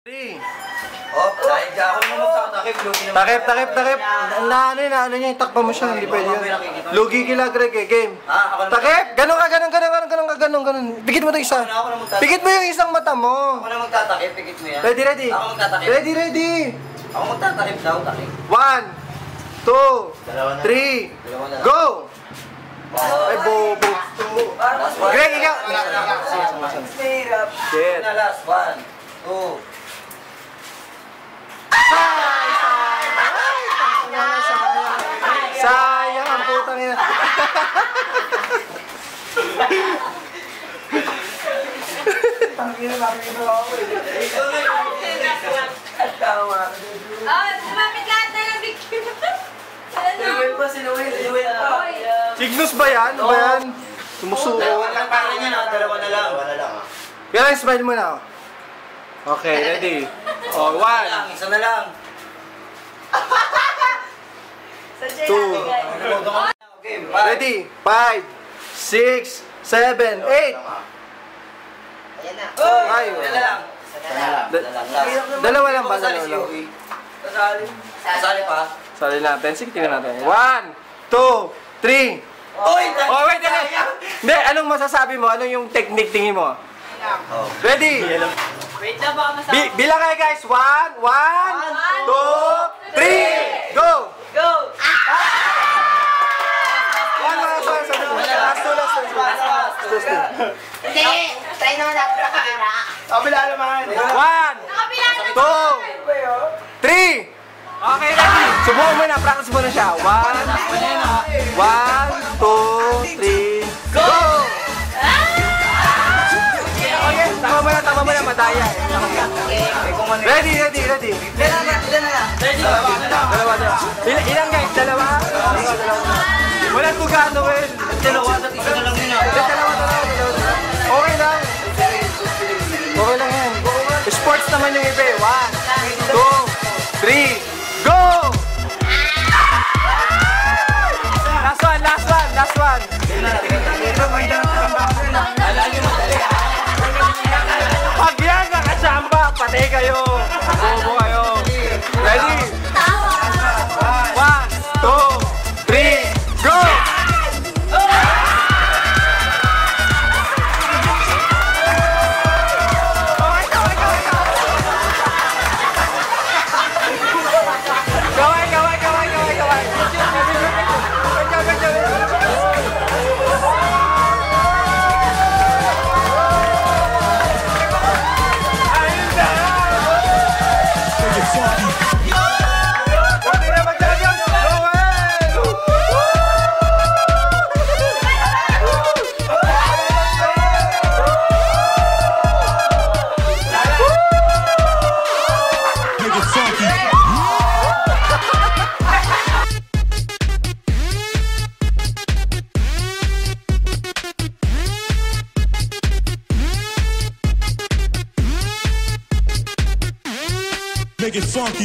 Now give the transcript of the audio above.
Oh, dahil ka ako naman magtatakip. Takip. Ano niya, itakpa mo siya, hindi pwede yan. Lugi kila, Greg, eh, game. Takip! Ganon. Pikit mo ito isa. Pikit mo yung isang mata mo. Ako na magtatakip, pikit mo yan. Ready. Ako magtatakip. Ready. Ako magtatakip daw, takip. 1, 2, 3, go! Ay, bobo. Greg, ikaw! Shit. Last, 1, 2. Sayang ang putang ina. Lumapit lahat na lang, Vicky. Sinuwil pa. Cygnus ba yan? Sumusuko. Dalawa na lang. Kaya smile mo na. Okay, ready. Oh, 1. Isa na lang. 2. Ready? 5, 6, 7, 8. Ayan na. Ay, dalawa lang ba? Kasali pa. Sali natin. Sige, tingnan natin. 1, 2, 3. Oy! Oh, wait. Hindi, anong masasabi mo? Anong yung technique tingin mo? Ready? Wait lang, baka masama. Bilang kayo guys. 1, 2, 3, go! Go! Last two. Hindi! Try naman natin sa camera. Kabila naman. 1, 2, 3. Okay, ready. Subukan mo na. Practice mo na siya. 1, 2, 3, go! Okay, tama mo na. Madaya. Ready. Dalawa. Ilan guys? Dalawa? Walang tuga, Noel. Dalawa at isa na lang yun. Dalawa. Okay lang yan. Sports naman yung iba. 1, 2, 3, go! Last one. Pag yan nakasamba, patay kayo. Bobo kayo. Ready? 1, 2, 3, go! Make it funky.